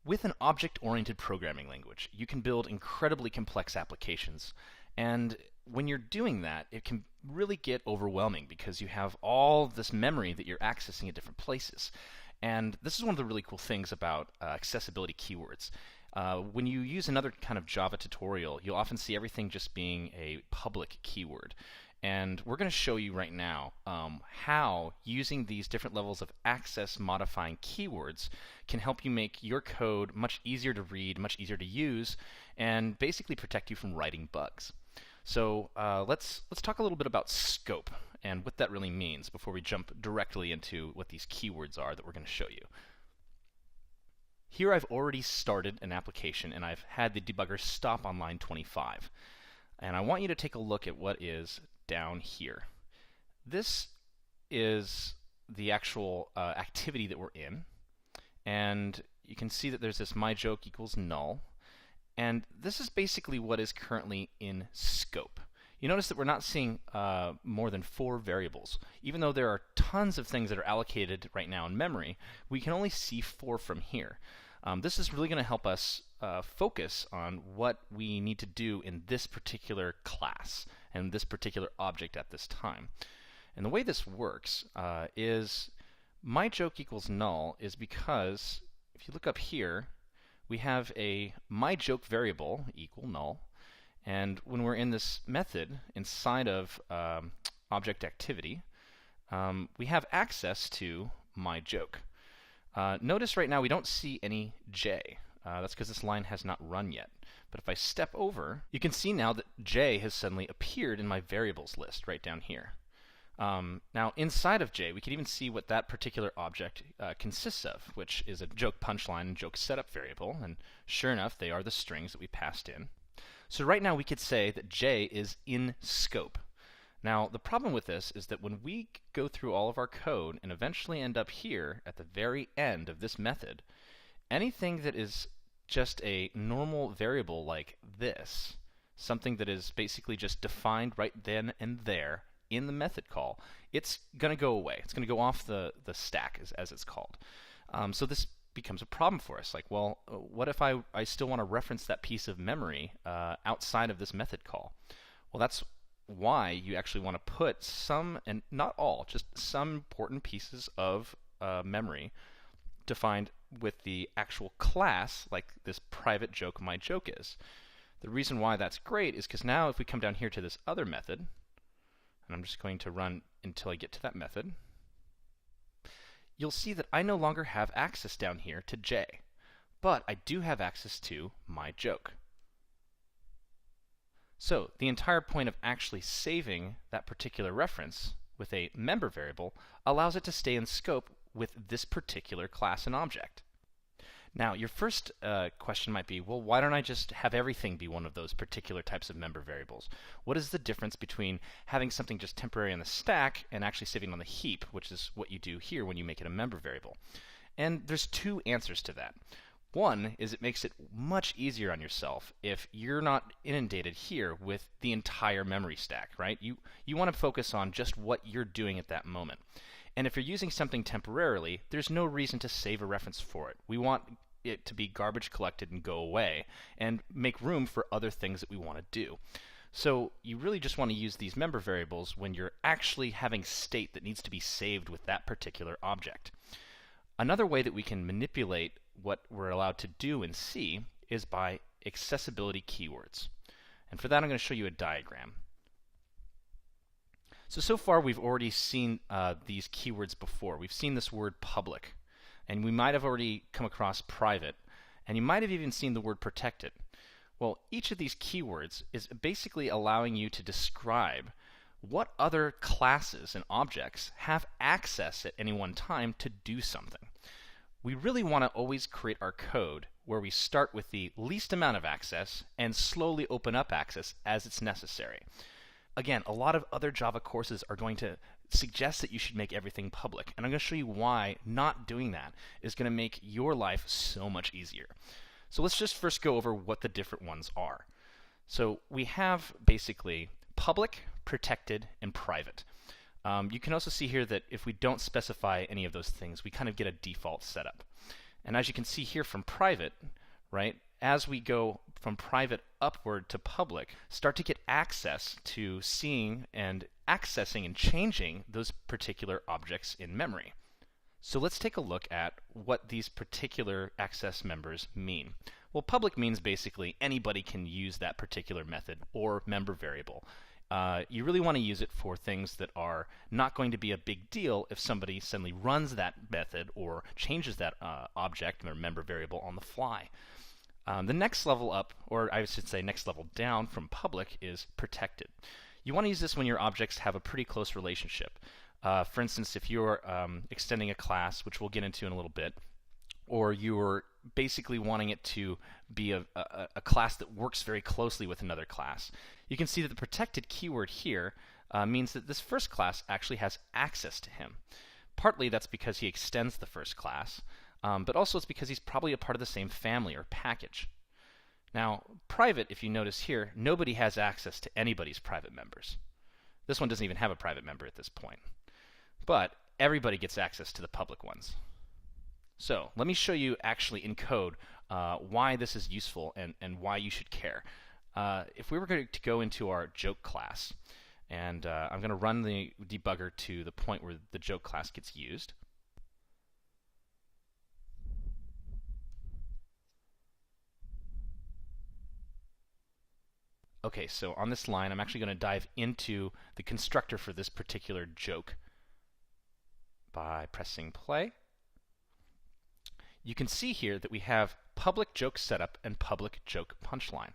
With an object-oriented programming language, you can build incredibly complex applications. And when you're doing that, it can really get overwhelming because you have all this memory that you're accessing at different places. And this is one of the really cool things about accessibility keywords. When you use another kind of Java tutorial, you'll often see everything just being a public keyword. And we're going to show you right now how using these different levels of access modifying keywords can help you make your code much easier to read, much easier to use, and basically protect you from writing bugs. So let's talk a little bit about scope and what that really means before we jump directly into what these keywords are that we're going to show you. Here I've already started an application and I've had the debugger stop on line 25. And I want you to take a look at what is down here. This is the actual activity that we're in, and you can see that there's this myJoke equals null, and this is basically what is currently in scope. You notice that we're not seeing more than 4 variables. Even though there are tons of things that are allocated right now in memory, we can only see 4 from here. This is really going to help us focus on what we need to do in this particular class and this particular object at this time. And the way this works is myJoke equals null is because if you look up here, we have a myJoke variable equal null, and when we're in this method inside of object activity, we have access to myJoke. Notice right now we don't see any J. That's because this line has not run yet. But if I step over, you can see now that J has suddenly appeared in my variables list right down here. Now inside of J, we can even see what that particular object consists of, which is a joke punchline and joke setup variable. And sure enough, they are the strings that we passed in. So right now we could say that J is in scope. Now, the problem with this is that when we go through all of our code and eventually end up here at the very end of this method, anything that is just a normal variable like this, something that is basically just defined right then and there in the method call, it's going to go away. It's going to go off the stack, as it's called. So this becomes a problem for us. Like, well, what if I still want to reference that piece of memory outside of this method call? Well, that's why you actually want to put some, and not all, just some important pieces of memory defined with the actual class, like this private joke myJoke is. The reason why that's great is because now if we come down here to this other method, and I'm just going to run until I get to that method, you'll see that I no longer have access down here to J, but I do have access to myJoke. So the entire point of actually saving that particular reference with a member variable allows it to stay in scope with this particular class and object. Now, your first question might be, well, why don't I just have everything be one of those particular types of member variables? What is the difference between having something just temporary on the stack and actually saving on the heap, which is what you do here when you make it a member variable? And there's 2 answers to that. One is it makes it much easier on yourself if you're not inundated here with the entire memory stack, right? You want to focus on just what you're doing at that moment. And if you're using something temporarily, there's no reason to save a reference for it. We want it to be garbage collected and go away and make room for other things that we want to do. So you really just want to use these member variables when you're actually having state that needs to be saved with that particular object. Another way that we can manipulate what we're allowed to do in C is by accessibility keywords. And for that, I'm going to show you a diagram. So far we've already seen these keywords before. We've seen this word public, and we might have already come across private, and you might have even seen the word protected. Well, each of these keywords is basically allowing you to describe what other classes and objects have access at any one time to do something. We really want to always create our code where we start with the least amount of access and slowly open up access as it's necessary. Again, a lot of other Java courses are going to suggest that you should make everything public, and I'm going to show you why not doing that is going to make your life so much easier. So let's just first go over what the different ones are. So we have basically public, protected, and private. You can also see here that if we don't specify any of those things, we kind of get a default setup. And as you can see here from private, right, as we go from private upward to public, start to get access to seeing and accessing and changing those particular objects in memory. So let's take a look at what these particular access members mean. Well, public means basically anybody can use that particular method or member variable. You really want to use it for things that are not going to be a big deal if somebody suddenly runs that method or changes that object or member variable on the fly. The next level up, or I should say next level down from public, is protected. You want to use this when your objects have a pretty close relationship. For instance, if you're extending a class, which we'll get into in a little bit, or you're basically wanting it to be a class that works very closely with another class, you can see that the protected keyword here means that this first class actually has access to him. Partly that's because he extends the first class, but also it's because he's probably a part of the same family or package. Now, private, if you notice here, nobody has access to anybody's private members. This one doesn't even have a private member at this point. But everybody gets access to the public ones. So let me show you actually in code why this is useful and why you should care. If we were going to go into our joke class, and I'm going to run the debugger to the point where the joke class gets used. Okay, so on this line, I'm actually going to dive into the constructor for this particular joke by pressing play. You can see here that we have public joke setup and public joke punchline.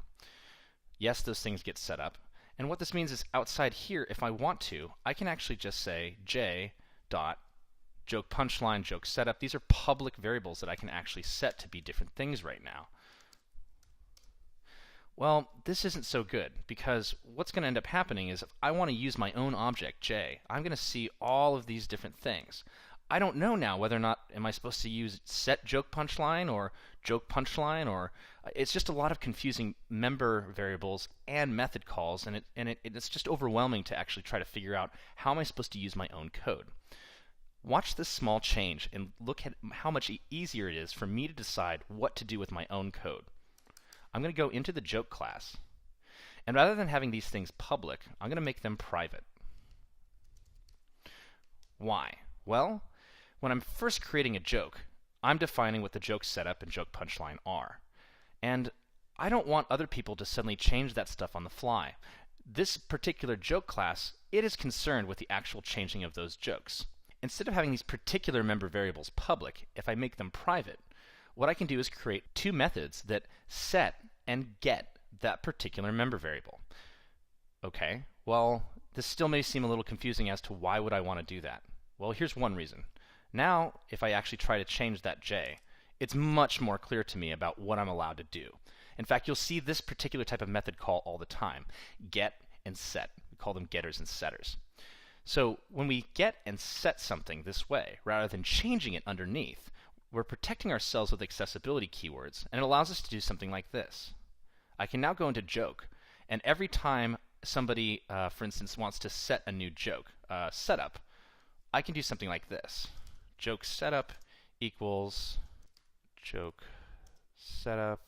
Yes, those things get set up. And what this means is outside here, if I want to, I can actually just say j dot joke punchline, joke setup. These are public variables that I can actually set to be different things right now. Well, this isn't so good, because what's going to end up happening is if I want to use my own object, j, I'm going to see all of these different things. I don't know now whether or not am I supposed to use set joke punchline or joke punchline, or it's just a lot of confusing member variables and method calls, and it's just overwhelming to actually try to figure out how am I supposed to use my own code. Watch this small change and look at how much easier it is for me to decide what to do with my own code. I'm going to go into the joke class, and rather than having these things public, I'm going to make them private. Why? Well, when I'm first creating a joke, I'm defining what the joke setup and joke punchline are. And I don't want other people to suddenly change that stuff on the fly. This particular joke class, it is concerned with the actual changing of those jokes. Instead of having these particular member variables public, if I make them private, what I can do is create two methods that set and get that particular member variable. Okay, well, this still may seem a little confusing as to why would I want to do that. Well, here's one reason. Now, if I actually try to change that j, it's much more clear to me about what I'm allowed to do. In fact, you'll see this particular type of method call all the time, get and set. We call them getters and setters. So when we get and set something this way, rather than changing it underneath, we're protecting ourselves with accessibility keywords, and it allows us to do something like this. I can now go into joke, and every time somebody, for instance, wants to set a new joke setup, I can do something like this. Joke setup equals joke setup,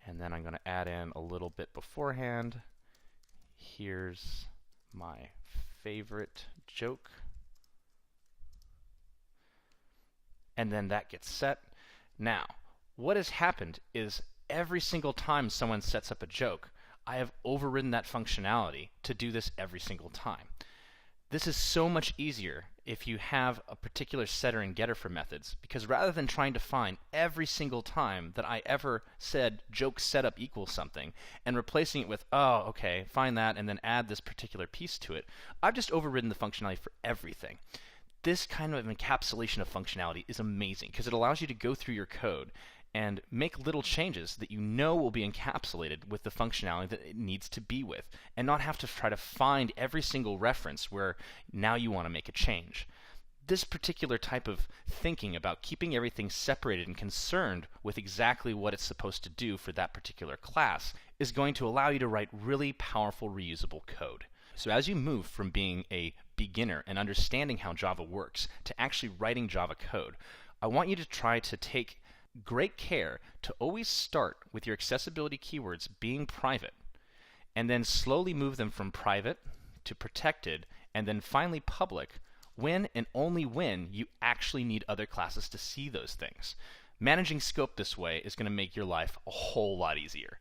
and then I'm going to add in a little bit beforehand. Here's my favorite joke. And then that gets set. Now, what has happened is every single time someone sets up a joke, I have overridden that functionality to do this every single time. This is so much easier if you have a particular setter and getter for methods, because rather than trying to find every single time that I ever said joke setup equals something and replacing it with, oh, okay, find that and then add this particular piece to it, I've just overridden the functionality for everything. This kind of encapsulation of functionality is amazing because it allows you to go through your code and make little changes that you know will be encapsulated with the functionality that it needs to be with, and not have to try to find every single reference where now you want to make a change. This particular type of thinking about keeping everything separated and concerned with exactly what it's supposed to do for that particular class is going to allow you to write really powerful reusable code. So as you move from being a beginner and understanding how Java works to actually writing Java code, I want you to try to take great care to always start with your accessibility keywords being private, and then slowly move them from private to protected, and then finally public when and only when you actually need other classes to see those things. Managing scope this way is going to make your life a whole lot easier.